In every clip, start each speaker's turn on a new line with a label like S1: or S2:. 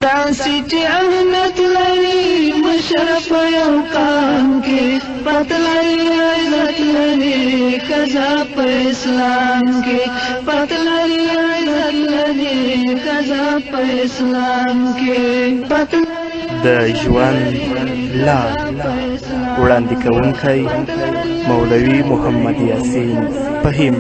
S1: داسې چې اهمیت لري مشرف یو قام کې پت لري عزت لري ښځه په اسلام کې پت لري عزت لري ښځه په اسلام کې
S2: د ژوند لار وړاندې کوونکی مولوي محمد یاسین فهیم.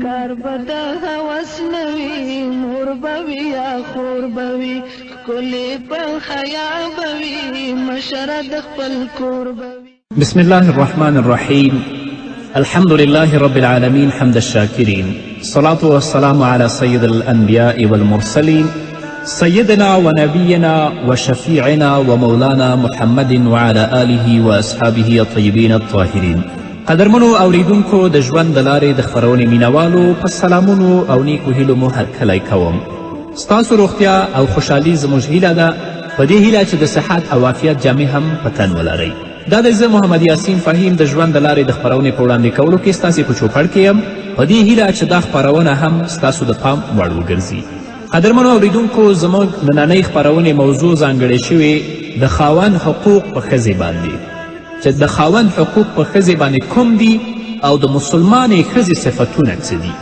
S1: کار به د هوس نه وي مور به وي یا خور به وي ښکلې په حیا به وي مشره د خپل کور به وي.
S3: بسم الله الرحمن الرحيم. الحمد لله رب العالمين حمد الشاكرين، الصلاة والسلام على سيد الأنبياء والمرسلين سيدنا ونبينا وشفيعنا ومولانا محمد وعلى آله وأصحابه الطيبين الطاهرين. قدرمنو اوریدونکو د ژوند د لارې د خپرونې مینوالو په سلامونو او نیکو هیلو مو هرکلی کوم. ستاسو روغتیا او خوشحالي زموږ هیله ده، په دې هیله چې د صحت او عافیت جامې هم په تن ولرئ. دا دی زه محمد یاسین فهیم د ژوند د لارې د خپرونې په وړاندې کولو کې ستاسې په چوپړ کې یم، په دې هیله چې دا خپرونه هم ستاسو د پام وړ وګرځي. قدرمنو اوریدونکو، زموږ نننۍ خپرونې موضوع ځانګړې شوې د خاوند حقوق په ښځې باندې، چې د خاوند حقوق په ښځې باندې کوم دي او د مسلمانې ښځې صفتونه څه دي.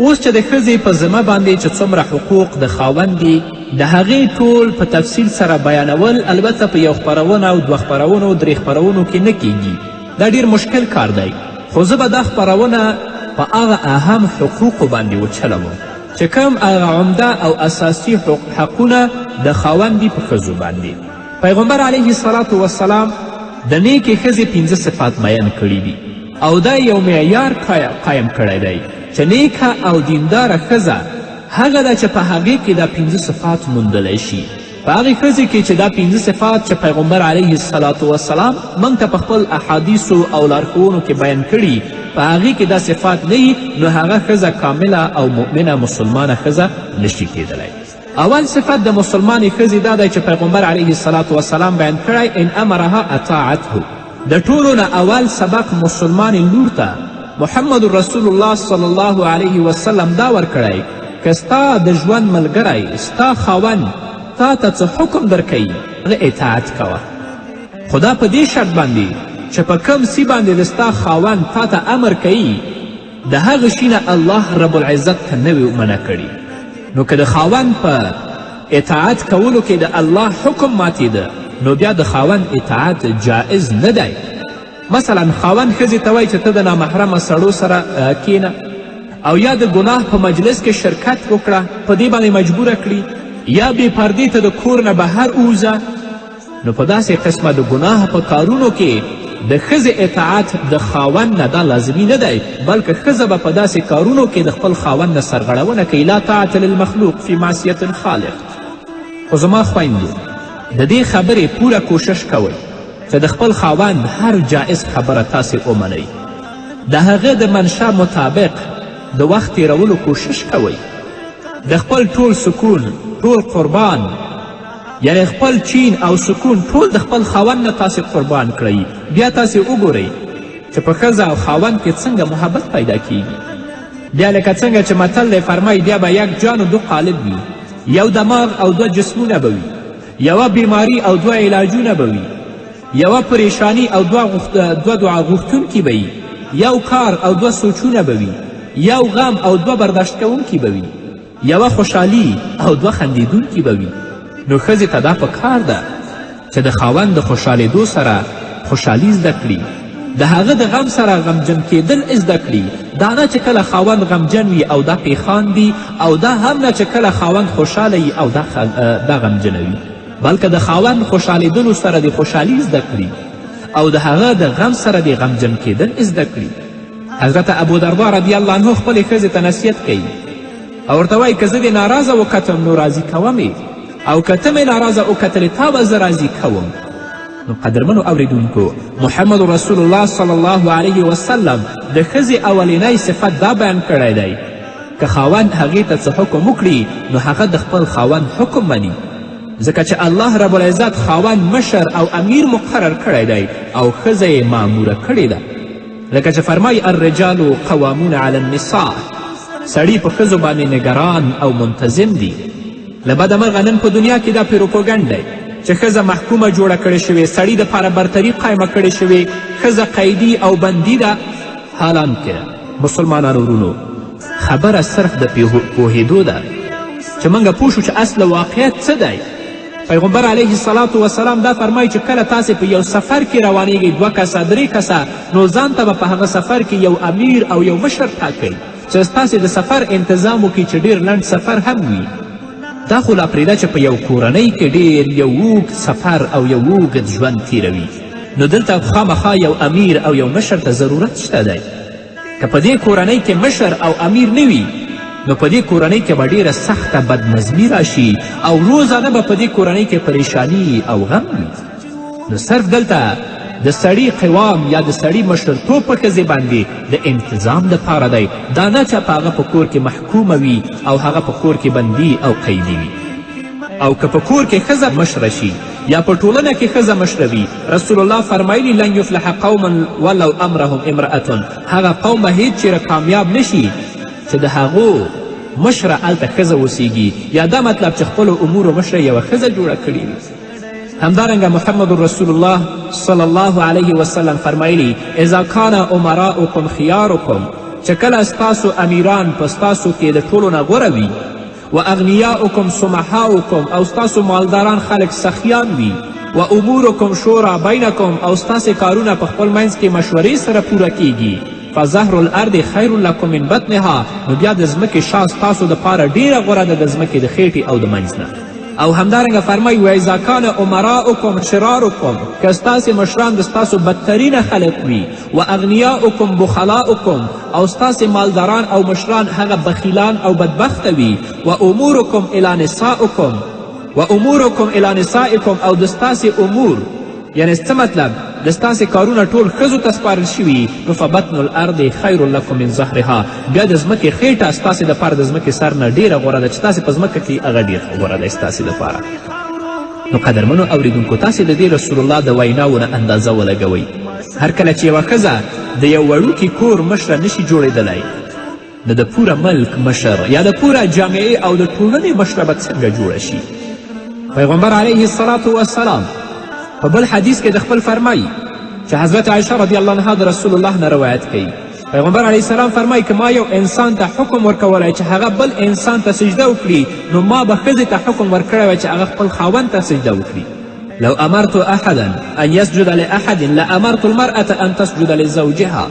S3: اوس چې د ښځې په ذمه باندې چې څومره حقوق د خاوند دي، د هغې ټول په تفصیل سره بیانول البته په یو خپرونه او دوه خپرونو درې خپرونو کې نه کیږي. دا ډیر مشکل کار دی، خو زه به دا خپرونه په هغه اهم حقوقو باندې وچلوم چې کوم هغه عمده او اساسي حقونه د خاوند دي په ښځو باندې. پیغمبر علیه الصلاة والسلام د نیکې ښځې 5 صفات بیان کړي دي او دا یو معیار قایم کړی دی چې نیکه او دینداره ښځه هغه ده چې په هغې کې دا 5 صفات موندلی شي. په هغې ښځې کې چې دا 5 صفات چې پیغمبر علیه الصلاة والسلام موږ ته په خپل احادیثو او لارښوونو کې بیان کړي، په هغې کې دا صفات نه وي، نو هغه ښځه کامله او مؤمنه مسلمانه ښځه نشي کیدلی. اول صفت د مسلمانې ښځې دا دی چې پیغمبر علیه الصلاة والسلام بیان کړی ان امرها اطاعته. د ټولو نه اول سبق مسلمانې لور ته محمد رسول الله صلی الله علیه وسلم دا ورکړی که ستا د ژوند ملګری ستا خاوند تا ته څه حکم درکوي هغه اطاعت کوه، خو دا په دې شرط باندې چې په کوم سی باندې د ستا خاوند تا ته امر کوي د هغه شي نه الله رب العزت ته نه وي منع کړي. نو که د خاوند په اطاعت کولو کې د الله حکم ماتېده نو بیا د خاوند اطاعت جائز نه دی. مثلا خاوند ښځې ته وایي چې ته د نامحرمه سړو سره کینه او یا د ګناه په مجلس کې شرکت وکړه، په دې باندې مجبوره کړي، یا بې پردې ته د کور نه بهر ووځه، نو په داسې قسمه د ګناه په کارونو کې د ښځې اطاعت د خاوند نه دا لازمي نه دی، بلکې ښځه به په داسې کارونو کې د خپل خاوند نه سرغړونه کوي. لا طاعت للمخلوق فی معصیت الخالق. خو زما خویندو، د دې خبرې پوره کوشش کوئ چې د خپل خاوند هر جائز خبره تاسې ومنئ، د هغه د منشا مطابق د وخت تیرولو کوشش کوئ، د خپل ټول سکون، ټول قربان، یعنی خپل چین او سکون ټول د خپل خاوند نه تاسې قربان کړئ. بیا تاسې وګورئ چې په ښځه او خاوند کې څنګه محبت پیدا کیږي. بیا لکه څنګه چې متل دی فرمایي بیا به یک جان و 2 قالب وي، یو دماغ او 2 جسمونه به وي، یوه بیماری او 2 علاجونه به وي، یوه پریشانی او 2 دعا غوښتونکي به وي، یو کار او 2 سوچونه به وي، یو غم او 2 برداشت کوونکي به وي، یوه خوشحالي او 2 خندیدونکي به وي. نو ښځې ته دا پکار ده چې د خاوند د خوشحالېدو سره خوشحالي زده کړي، د هغه د غم سره غمجن کیدل زده کړي. دا نه چې کله خاوند غمجن وي او دا پیخاندي، او دا هم نه چې کله خاوند خوشحاله وي او دا غمجنه وي، بلکې د خاوند خوشحالېدلو سره د خوشحالي زده کړي او د هغه د غم سره د غمجن کیدل زده کړي. حضرت ابودردا رضی الله عنه خپلې ښځې ته نصیحت کوي او ورته وایي که زه دې ناراضه وکتم نو راضي کومې، او که ته مې ناراضه وکتلې تا به زه راضي کوم. نو قدرمنو اوریدونکو، محمد رسول الله صلی الله علیه وسلم د ښځې اولینی صفت دا بیان کړی دی که خاوند هغې ته څه حکم وکړي نو هغه د خپل خاوند حکم مني، ځکه چې الله رب العزت خاوند مشر او امیر مقرر کړی دی او ښځه یې ماموره کړې ده. لکه چې فرمایي الرجال قوامون علی النساء، سړي په ښځو باندې نګران او منتظم دي. له بده مرغه نن په دنیا کې دا پیروپوګنډ دی چې ښځه محکومه جوړه کړې شوې، سړي دپاره برتري قایمه کړې شوې، ښځه قیدي او بندي ده. حالانکه مسلمانانو ورونو خبره صرف د پوهېدو ده چې موږ پوه شو چې اصل واقعیت څه دی. پیغمبر علیه الصلاة وسلام دا فرمایي چې کله تاسې په یو سفر کې روانیږئ، 2 کسه 3 کسه، نو ځان ته به په هغه سفر کې یو امیر او یو مشر ټاکئ چې ستاسې د سفر انتظام وکړي چې ډېر لنډ سفر هم وي. دا خو لا پرېږده چې په یو کورنۍ کې ډېر یو اوږد سفر او یو اوږد ژوند تیروي، نو دلته خامخا یو امیر او یو مشر ته ضرورت شته دی. که په دې کورنۍ کې مشر او امیر نه وي نو په دې کورنۍ کې به ډېره سخته بدنظمي راشي او روزانه به په دې کورنۍ کې پریشانی او غم وي. نو صرف دلته د سړي قوام یا د سړي مشرتوب په ښځې باندې د انتظام دپاره دی، دا نه چې په هغه په کور کې محکومه وي او هغه په کور کې بندي او قیدي وي. او که په کور کې ښځه مشره شي یا په ټولنه کې ښځه مشره وي، رسول الله فرمایلی لن یفلح قوما ولو امرهم امرأة، هغه قوم به هیڅ چیرې کامیاب نشي چې د هغو مشره هلته ښځه اوسیږي، یا دا مطلب چې خپلو امورو مشره یوه ښځه جوړه کړې وي. همدارنګه محمد رسول الله صلی الله علیه وسلم فرمایلی اذا کان امراؤکم خیارکم، چې کله ستاسو امیران په ستاسو کې د ټولو نه غوره وي، و اغنیاؤکم سمحاؤکم، او ستاسو مالداران خلک سخیان وي، و امورکم شورا بینکم، او ستاسې کارونه په خپل منځ کې مشورې سره پوره کیږي، فظهر الارض خیر لکم من بطنها، نو بیا د ځمکې شا ستاسو دپاره ډیره غوره ده د ځمکې د خیټې او د منځ نه. او همدارنګه فرمایي و اذا کان امراؤکم شرارکم، که ستاسې مشران د ستاسو بدترینه خلق وي، و اغنیاؤکم بخلاؤکم، او ستاسې مالداران او مشران هغه بخیلان او بدبخته وي، و امورکم الی نسائکم، و امورکم الی نسائکم، او د ستاسې امور یعنی څه مطلب د ستاسې کارونه ټول ښځو ته سپارل شوي، نو فبطن الارض خیر لکم من ظهرها، بیا د ځمکې خیټه ستاسې دپاره د ځمکې سر نه ډیره غوره ده چې تاسې په ځمکه کې هغه ډېر غوره دی ستاسې دپاره. نو قدرمنو اوریدونکو، تاسې د دې رسول الله د ویناو نه اندازه ولګوئ. هر کله چې یوه ښځه د یو وړوکي کور مشره نشي جوړېدلی، نو د پوره ملک مشر یا د پوره جامعې او د ټولنې مشره به څنګه جوړه شي. پیغمبر علیه الصلاة والسلام په بل حدیث کې د خپل فرمایي چې حضرت عایشه رضی الله عنها د رسول الله نه روایت کوي. پیغمبر علیه السلام فرمایي که ما یو انسان ته حکم ورکولی چې هغه بل انسان ته سجده وکړي، نو ما به ښځې ته حکم ورکړی وی چې هغه خپل خاوند ته سجده وکړي. لو امرت احدا ان یسجد لاحد لامرت المرأة ان تسجد لزوجها.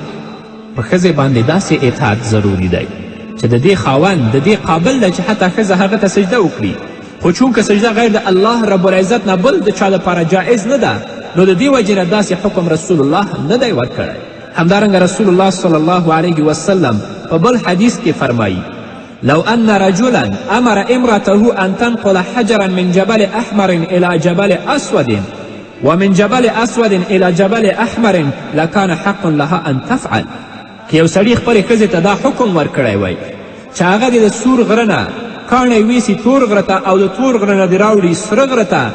S3: په ښځې باندې داسې اطاعت ضروري دی چې د دې خاوند د دې قابل دی چې حتی ښځه هغه ته سجده وکړي، خو چونکه سجده غیر د الله رب العزت نه بل د چا لپاره جایز نه ده، نو د دې وجې نه داسې حکم رسول الله نه دی ورکړی. همدارنګه رسول الله صلی الله علیه وسلم په بل حدیث کې فرمایي لو ان رجلا امر امرته ان تنقل حجرا من جبل احمر الى جبل اسود ومن جبل اسود الى جبل احمر لکان حق لها ان تفعل. که یو سړي خپلې ښځې ته دا حکم ورکړی وی چې هغه دې د سور غره نه کاڼی ویسي تور غره ته او د تور غره نه دې راوړي سره غره ته،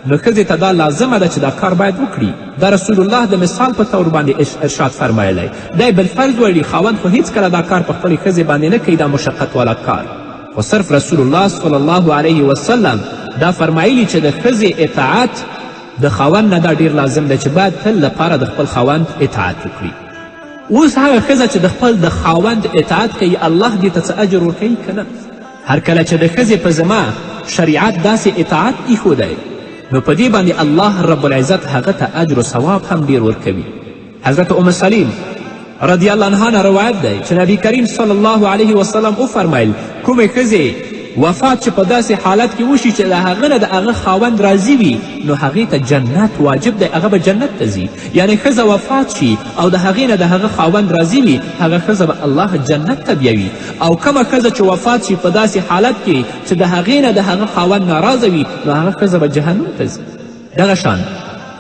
S3: نو ښځې ته دا لازمه ده چې دا کار باید وکړي. دا رسول الله د مثال په طور باندې ارشاد فرمایلی دی. بالفرض ویلي خاوند خو هیڅکله دا کار په خپلې ښځې باندې نه کوي، دا مشقت والا کار، خو صرف رسول الله صلی الله علیه وسلم دا فرمایلی چې د ښځې اطاعت د خاوند نه دا ډیر لازم دی چې باید تل لپاره د خپل خاوند اطاعت وکړي. اوس هغه ښځه چې د خپل د خاوند اطاعت کوي، الله دې ته څه اجر ورکوي که نه؟ هر کله چې د ښځې په ذمه شریعت داسې اطاعت ایښودی، نو په دې باندې الله رب العزت هغه ته اجر و ثواب هم ډیر ورکوي. حضرت ام سلیم رضی الله عنها نه روایت دی چې نبی کریم صلی الله علیه وسلم وفرمیل کومې ښځې وفات چې په داسې حالت کې وشي چې د هغه نه د هغه خاوند راضي وي، نو هغې ته جنت واجب دی، هغه به جنت ته ځي. یعنی ښځه وفات شي او د هغې نه د هغه خاوند راضي وي، هغه ښځه به الله جنت ته بیوي. او کومه ښځه چې وفات شي په داسې حالت کې چې د هغې نه د هغه خاوند ناراضه وي، نو هغه ښځه به جهنم ته ځي. دغه شان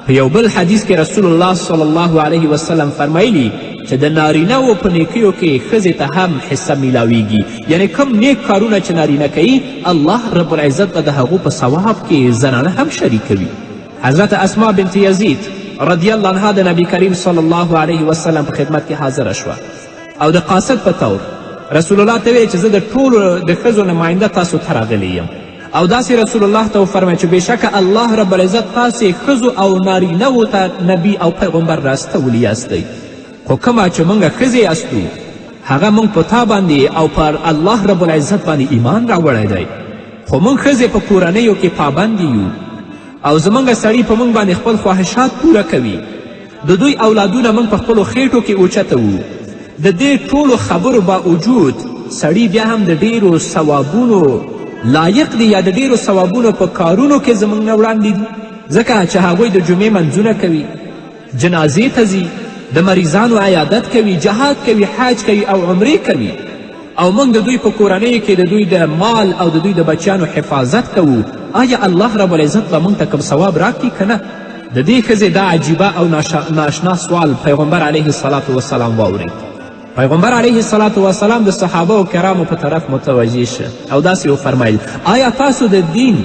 S3: په یو بل حدیث کې رسول الله صلی الله علیه وسلم فرمایلی چې د نارینهو په نیکیو کې ښځې ته هم حصه میلاویږي. یعنی کم نیک کارونه چې نارینه کوي، الله رب العزت به د هغو په ثواب کې زنانه هم شریکوي. حضرت اسما بنت یزید رضی الله عنها د نبی کریم صلی الله علیه وسلم په خدمت کې حاضره شوه او د قاصد په طور رسول الله ته ویل چې زه د ټولو د ښځو نماینده تاسو ته راغلی یم او داسې رسول الله ته وفرمایل چې بېشکه الله رب العزت تاسې ښځو او نارینهو ته نبي او پیغمبر راستولی یاستئ خو کومه چې موږ ښځې یاستو هغه موږ په تا باندې او پر الله رب العزت باندې ایمان راوړی دی خو موږ ښځې په کورنیو کې پابند یو او زموږ سړي په موږ باندې خپل خواهشات پوره کوي د دوی اولادونه موږ په خپلو خېټو کې اوچتوو د دې ټولو خبرو باوجود سړي بیا هم د ډیرو ثوابونو لایق دی یا د ډیرو ثوابونو په کارونو کې زموږ نه وړاندې دي ځکه چې هغوی د جمعې منځونه کوي جنازې ته ځي د مریضانو عیادت کوي جهاد کوي حج کوي او عمرې کوي او موږ د دوی په کورنیو کې د دوی د مال او د دوی د بچیانو حفاظت کوو آیا الله رب العزت به موږ ته کوم ثواب راکړي که نه د دې ښځې دا عجیبه او ناشنا سوال پیغمبر علیه الصلاة وسلام واورید پیغمبر علیه الصلاة وسلام د صحابه و کرامو په طرف متوجه شه او داسې وفرمیل آیا تاسو د دین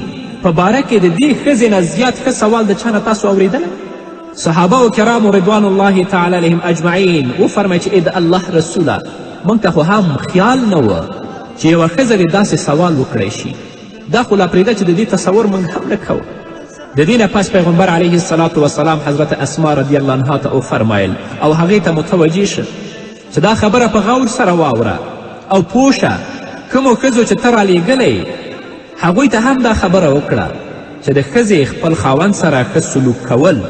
S3: په باره کې د دې ښځې نه زیات ښه سوال د چا نه تاسو اوریدلی صحابه و کرامو رضوان الله تعالی علیهم اجمعین وفرمیل چې د الله رسوله موږ ته خو هم خیال نه و چې یوه ښځه دې داسې سوال وکړی شي دا خو لا پرېږده چې د دې تصور موږ هم نه کوو د دې نه پس پیغمبر علیه الصلاة وسلام حضرت اسما رضی الله عنها ته وفرمیل او هغې ته متوجه شه چې دا خبره په غور سره واوره او پوه شه کومو ښځو چې ته رالیږلی هغوی ته هم دا خبره وکړه چې د ښځې خپل خاوند سره ښه سلوک کول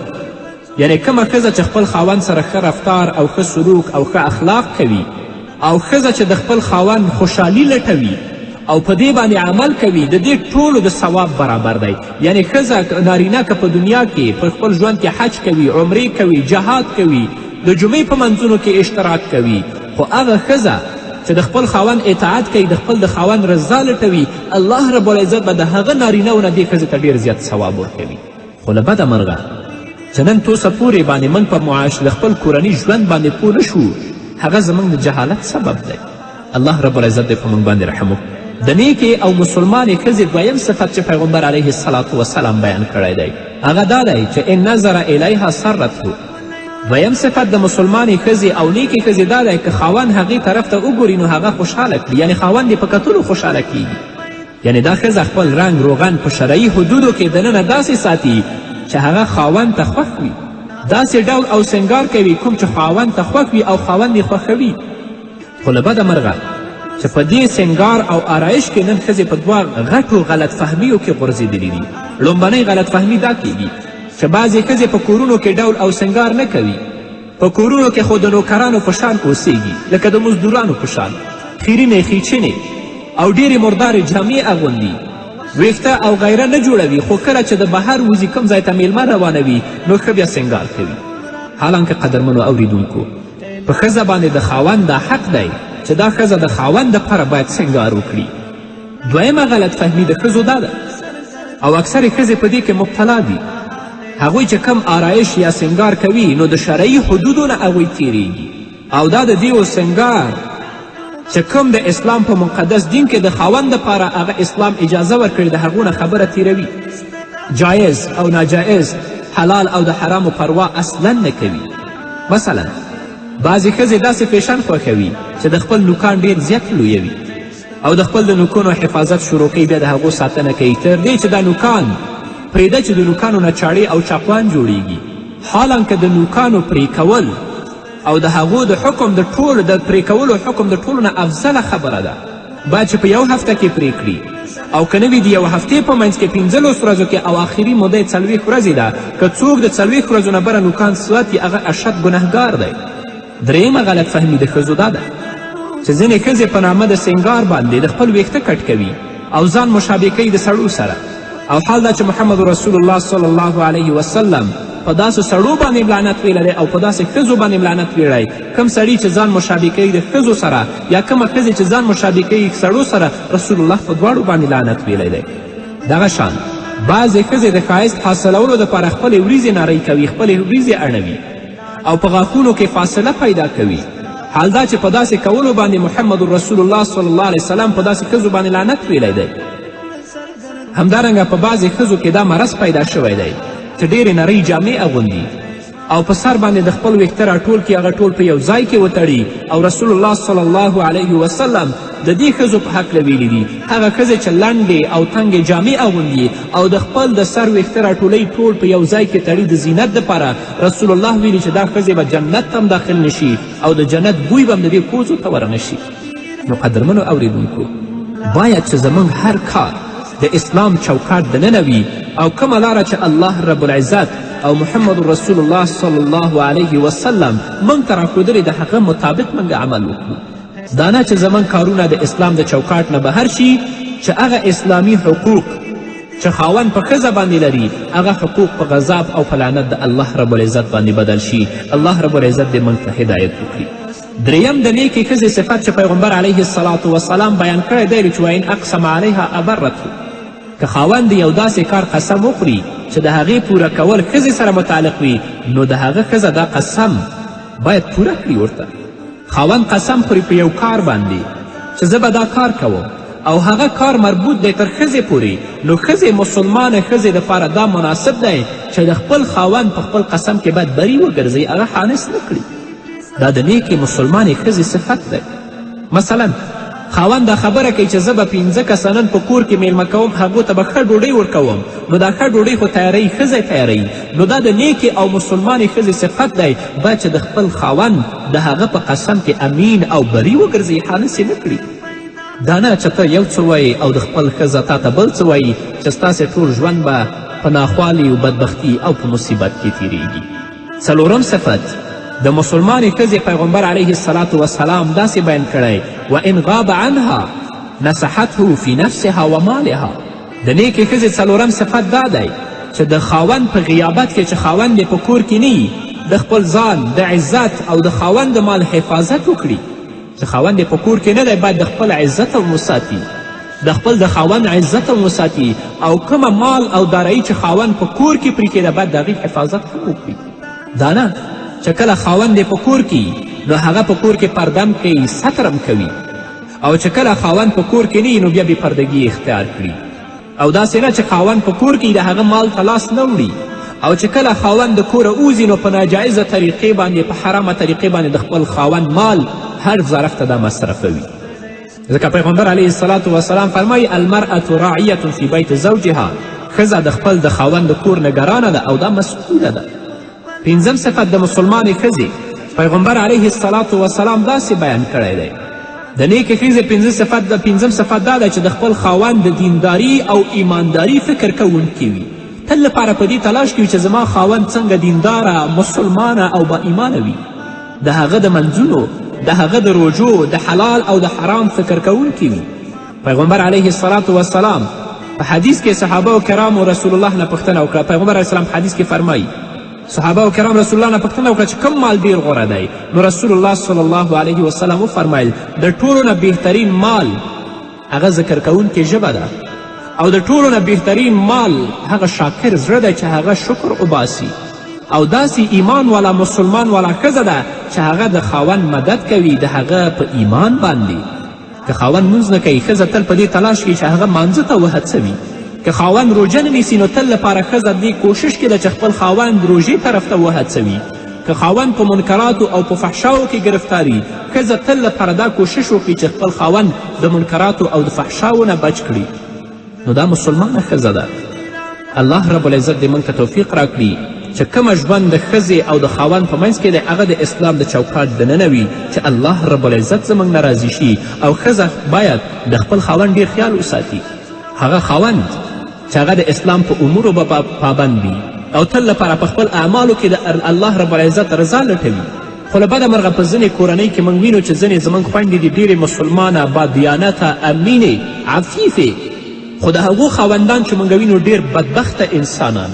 S3: یعنی کومه ښځه چې خپل خاوند سره ښه رفتار او ښه سلوک او ښه اخلاق کوي او ښځه چې د خپل خاوند خوشحالي لټوي او په دې باندې عمل کوي د دې ټولو د ثواب برابر دی یعنی ښځه نارینه که په دنیا کې په خپل ژوند کې حج کوي عمرې کوي جهاد کوي د جمعې په منځونو کې اشتراک کوي خو هغه ښځه چې د خپل خاوند اطاعت کوي د خپل د خاوند رضا لټوي الله رب العزت به د هغه نارینهو نه دې ښځې ته ډېر زیات ثواب ورکوي خو له بده مرغه چې نن توسه پورې باندې موږ په معاش د خپل کورني ژوند باندې پوه نه شو هغه زموږ د جهالت سبب دی الله رب العزت دې په موږ باندې رحم وکړي د نیکې او مسلمانې ښځې دویم صفت چې پیغمبر علیه الصلاة وسلام بیان کړی دی هغه دا دی چې ان نظر الیها سرته دویم صفت د مسلمانې ښځې او نیکې ښځې دا دی که خاوند هغې طرف ته وګوري نو هغه خوشحاله کړي یعنی خاوند یې په کتلو خوشحاله کیږي یعنی دا ښځه خپل رنګ روغن په شرعي حدودو کې دننه داسې ساتي چې هغه خاوند ته خوښ وي داسې ډول او سنګار کوي کوم چې خاوند ته خوښ وي او خاوند یې خوښوي خو له بده مرغه چې په دې سنګار او آرایش کې نن ښځې په دوه غټو غلط فهمیو کې غورځېدلي دي لومبنۍ غلط فهمي دا کیږي چې بعضې ښځې په کورونو کې ډول او سنګار نه کوي په کورونو کې خو د نوکرانو په شان اوسیږي لکه د مزدورانو په شان خیرینې خیچنې او ډېرې مردارې جامې اغوندي ویښته او غیره نه جوړوي خو کله چې د بهر وځي کوم ځای ته میلمه روانوي نو ښه بیا سنګار کوي حالانکه قدرمنو اوریدونکو په ښځه باندې د خاوند دا حق دی چې دا ښځه د خاوند دپاره باید سنګار وکړي دویمه غلط فهمي د ښځو دا ده او اکثرې ښځې په دې کې مبتلا دي هغوی چې کم آرایش یا سنګار کوي نو د شرعي حدودو نه هغوی تیریږي او دا د دیو سنګار چې کوم د اسلام په مقدس دین کې د خاوند دپاره هغه اسلام اجازه ورکړي د هغو نه خبره تیروي جایز او ناجایز حلال او د حرامو پروا اصلا نه کوي مثلا بعضې ښځې داسې فیشن خوښوي چې د خپل نوکان ډېر زیات لویوي او د خپل د نوکونو حفاظت شروع کوي بیا د هغو ساتنه کوي تر دې چې دا نوکان پرېږده چې د نوکانو نه چاړې او چاقوان جوړیږي حالانکه د نوکانو پرې کول او د هغو د حکم د ټولو د پرې کولو حکم د ټولو نه افضله خبره ده باید چې په یو هفته کې پرې کړي او که نه وي د یو هفتې په منځ کې 15 ورځو کې او آخري موده یې 40 ورځې ده که څوک د 40 ورځو نه بره نوکان ساتي هغه اشد ګنهګار دی درېیمه غلط فهمي د ښځو دا ده چې ځینې ښځې په نامه د سنګار باندې د خپل ویښته کټ کوي او ځان مشابه کوي د سړو سره او حال دا چې محمد رسول الله صلی الله علیه وسلم په داسې سړو باندې لعنت ویلی دی او په داسې ښځو باندې لعنت ویلی کوم سړي چې ځان مشابه کوي د ښځو سره یا کومه ښځې چې ځان مشابه کوي سړو سره رسول الله په دواړو باندې لعنت ویلی دی دغه شان بعضې ښځې د ښایست حاصلولو دپاره خپلې وریځې نرۍ کوي خپلې وریځې اړوي او په غاښونو کې فاصله پیدا کوي حال دا چې په داسې کولو باندې محمد رسول الله صلی الله علیه وسلم په داسې ښځو باندې لعنت ویلی دی همدارنګه په بعضې ښځو کې دا مرض پیدا شوی دی چې ډېرې نرۍ جامې اغوندي او په سر باندې د خپل ویښته راټول کړي، هغه ټول په یو ځای کې وتړي. او رسول الله صلی الله علیه وسلم د دې ښځو په هکله ویلي دي، هغه ښځې چې لنډې او تنګې جامې اغوندي او د خپل د سر ویښته راټولوي ټول په یو ځای کې تړي د زینت دپاره، رسول الله ویلي چې دا ښځې به جنت ته هم داخل نشي او د جنت بوی به هم د دې کوزو ته ورنشي. نو قدرمنو اوریدونکو، باید چې زموږ هر کار د اسلام چوکاټ دننه وي او کومه لاره چې الله رب العزت او محمد رسول الله صلی الله علیه وسلم موږ ته راښودلې د هغه مطابق موږ عمل وکړو. دا نه چې زموږ کارونه د اسلام د چوکاټ نه بهر شي، چې هغه اسلامي حقوق چې خاوند په ښځه باندې لري هغه حقوق په غضب او په لعنت د الله رب العزت باندې بدل شي. الله رب العزت دې موږ ته هدایت وکړي. دریم د نیکې ښځې صفت چې پیغمبر علیه الصلاة وسلام بیان کړی دی چې وین اقسم علیها ابرته، که خاوند یو داسې کار قسم وخوري چې د هغې پوره کول ښځې سره متعلق وي، نو د هغه ښځه دا قسم باید پوره کړي ورته. خاوند قسم خوري په یو کار باندې چې زه به دا کار کوم او هغه کار مربوط دی تر ښځې پورې، نو ښځې مسلمانه ښځې دپاره دا مناسب دی چې د خپل خاوند په خپل قسم کې باید بری وګرځي، هغه خانس نه کړي. دا د نیکې مسلمانې ښځې صفت دی. مثلا خاوند دا خبره کوي چې زه به 15 کسه نن په کور کې میلمه کوم، هغو ته به ښه ډوډۍ ورکوم، نو دا ښه ډوډۍ خو تیاروي ښځه تیاروي. نو دا د نیکې او مسلمانې ښځې صفت دی، باید چې د خپل خاوند د هغه په قسم کې امین او بری وګرځي، خانس یې نه کړي. دا نه چې ته یو څه وایي او د خپل ښځه تا ته بل څه وایي، چې ستاسې ټول ژوند به په ناخوالي او بدبختي او په مصیبت کې تیریږي. څلورم صفت د مسلمانې ښځې پیغمبر علیه الصلاة وسلام داسې بیان کړی، وان غاب عنها نصحته فی نفسها و مالها. د نیکې ښځې څلورم صفت دا دی چې د خاوند په غیابت کې چې خاوند یې په کور کې نه وي، د خپل ځان د عزت او د خاوند د مال حفاظت وکړي. چې خاوند یې په کور کې نه دی، باید د خپل عزت هم وساتي، د خپل د خاوند عزت هم وساتي، او کومه مال او دارایی چې خاوند په کور کې پرې کېده باید د هغې حفاظت هم وکړي. دا نه چې کله خاوند یې په کور کې نو هغه په کور کې پردم کوي، سترم کوي، او چې کله خاوند په کور کې نه نو بیا بې پردګي اختیار کړي. او داسې نه چې خاوند په کور کې د هغه مال ته لاس نه وړي، او چې کله خاوند د کوره وځي نو په ناجایزه طریقې باندې په حرامه طریقې باندې د خپل خاوند مال هر ظرف ته دا مصرفوي. ځکه پیغمبر علیه الصلاة وسلام فرمایي المرأة راعیة فی بیت زوجها، ښځه د خپل د خاوند د کور نګرانه ده او دا مسئوله ده. پنځم صفت د مسلمانې ښځې پیغمبر علیه الصلاة وسلام داسې بیان کړی دی. د نیکې ښځې پنځم صفت دا دی چې د خپل خاوند د دینداري او ایمانداري فکر کوونکي وي. تل لپاره په دې تلاش کوي چې زما خاوند څنګه دینداره، مسلمانه او با ایمانه وي. د هغه د منځونو، د هغه د روجو، د حلال او د حرام فکر کوونکي وي. پیغمبر علیه الصلاة وسلام په حدیث کې صحابه و کرامو رسول الله نه پوښتنه وکړه. پیغمبر علیه السلام حدیث کې فرمایي صحابه و کرام رسول الله نه پوښتنه وکړه چې کوم مال ډیر غوره دی؟ نو رسول الله صلی الله علیه وسلم وفرمیل د ټولو نه بهترین مال هغه ذکر کوونکې ژبه ده، او د ټولو نه بهترین مال هغه شاکر زړه دی چې هغه شکر وباسي، او داسې ایمان والا مسلمان والا ښځه ده چې هغه د خاوند مدد کوي د هغه په ایمان باندې. که خاوند لمونځ نه کوي، ښځه تل په دې تلاش کوي چې هغه مانځه ته وهڅوي. که خاوند روژه نه نیسي نو تل لپاره ښځه دې کوشش کې ده چې خپل خاوند روژې طرف ته وهڅوي. که خاوند په منکراتو او په فحشاو کې گرفتاري، ښځه تل لپاره دا کوشش وکړي چې خپل خاوند د منکراتو او د فحشاو نه بچ کړي. نو دا مسلمانه ښځه ده. الله رب العزت دې موږ ته توفیق راکړي چې کومه ژوند د ښځې او د خاوند په منځ کې دی هغه د اسلام د چوکاټ دننه وي، چې الله رب العزت زموږ نه راضي شي. او ښځه باید د خپل خاوند ډېر خیال وساتي. هغه خاوند چې هغه د اسلام په امورو به پابند وي او تل لپاره په خپل اعمالو کې د الله رب العزت رضا لټوي. خو له بده مرغه په ځینې کورنۍ کې موږ وینو چې ځینې زموږ خویندې دي ډېرې مسلمانه، بادیانته، امینې، عفیفې، خو د هغو خاوندان چې موږ وینو ډېر بدبخته انسانان،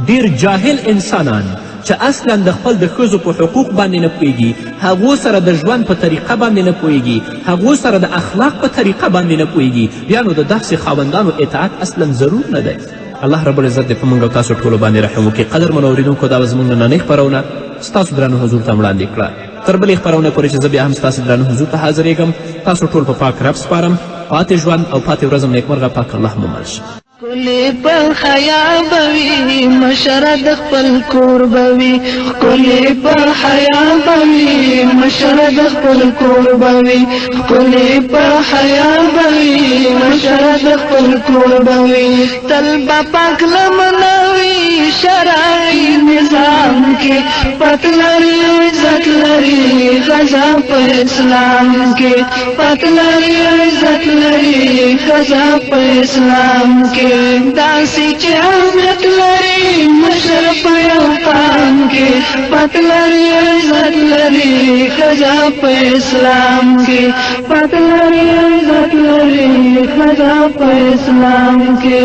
S3: ډېر جاهل انسانان چې اصلا د خپل د ښځو په حقوق باندې نه پوهېږي، هغو سره د ژوند په طریقه باندې نه پوهېږي، هغو سره د اخلاق په طریقه باندې نه پوهېږي، بیا نو د داسې خاوندانو اطاعت اصلا ضرور نه دی. الله رب العزت دې په موږ او تاسو ټولو باندې رحم وکړي. قدرمنو اورېدونکو، دا به زموږ نننۍ خپرونه ستاسو درانه حضور ته وړاندې کړه. تر بلې خپرونې پورې چې زه بیا هم ستاسو درانه حضور ته حاضرېږم، تاسو ټول په پاک رب سپارم. پاتې ژوند او پاتې ورځم نیکمرغه پاک الله مو مل شه.
S1: کلی په حیا بوي مشر د خپل کور بوي کلی په حیا بوي مشر د خپل کور بوي کلی په حیا بوي مشر د خپل کور بوي تل پاک لمنوي شرعي نظام کې پتلري عزت لري غزا په اسلام کې پتلري عزت لري غزا په اسلام کې داسې چې اهمیت لري مشر په یو قام کې پتلري عزت لري غزا په اسلام کې پتلري عزت لري غزا په اسلام کې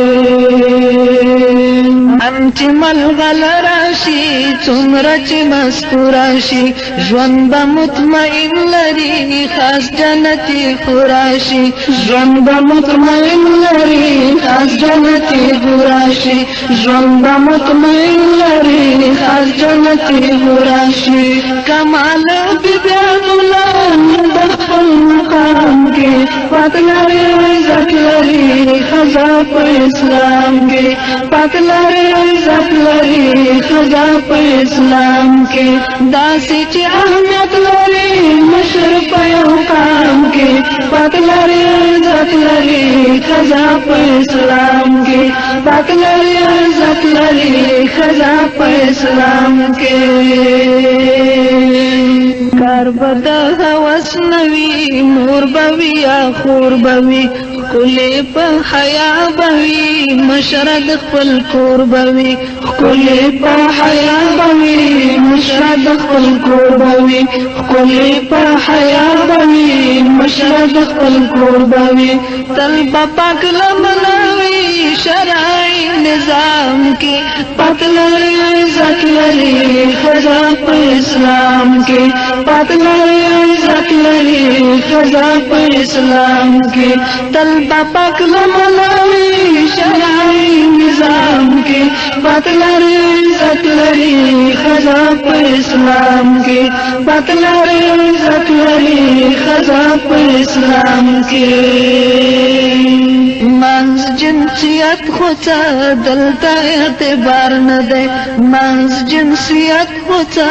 S1: چې ملغل راشي څومره چې مستور راشي ژوند به مطمئن لري خاص جنتي خوراشي ژوند به مطمئن لري خاص جنتي خوراشي ژوند به مطمئن لري خاص جنتي خوراشي کمال بیبیان الله د خپل مقام کې پاتلري عزت لري خزا په اسلام کې پاتلري عزت لري خزا په اسلام کې داسې چې اهمیت لري مشر په یو قام کې پاتلري عزت لري خزا په اسلام کې پاتلري عزت لري خزا په اسلام کې کار بد هوس نوي مور بوي یا خور بوي کلی په حیا بوي مشر د خپل کور بوي کلی په حیا بوي مشر د خپل کور بوي کلی په حیا بوي مشر د خپل کور بوي تل پاک لمنوي شرعي نظام کې پتلري عزت لري خزا په اسلام کې پتلري عزت لري خزا په اسلام کې تل پاک لمنوي شرعي نظام کې پتلري عزت لري خزا په اسلام کې پتلري عزت لري خزا په اسلام کې محض جنسیت خوڅه دلته اعتبار نه دی محض جنسیت خوڅه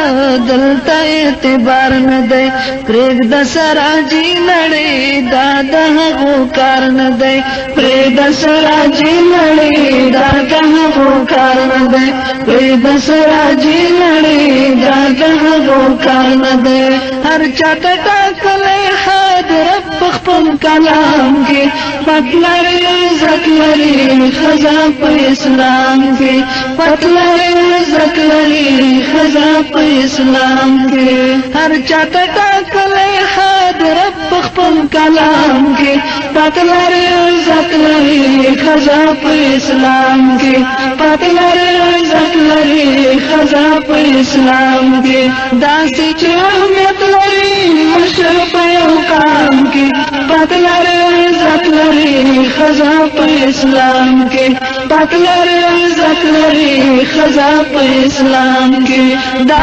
S1: دلته اعتبار نه دی پرېږد سراجي نړۍ دا د هغو کار نه دی پرېږد سراجي نړۍ دا د هغو کار نه دی پرېږد سراجي نړۍ دا د هغو کار نه دی هر چاته ټاکلی حد رب خپل کلام کې پتلري عزت لري خزا په اسلام کې پتلري عزت لري خزا په اسلام کې هر چاته ټاکلی حد رب خپل کلام کې پتلري عزت لري خزا په اسلام کې پتلري عزت لري خزا په اسلام کې داسې چې اهمیت لري مشر په یو قام کې پتلري عزت لري خزا په اسلام کې پتلري عزت لري خزا په اسلام کې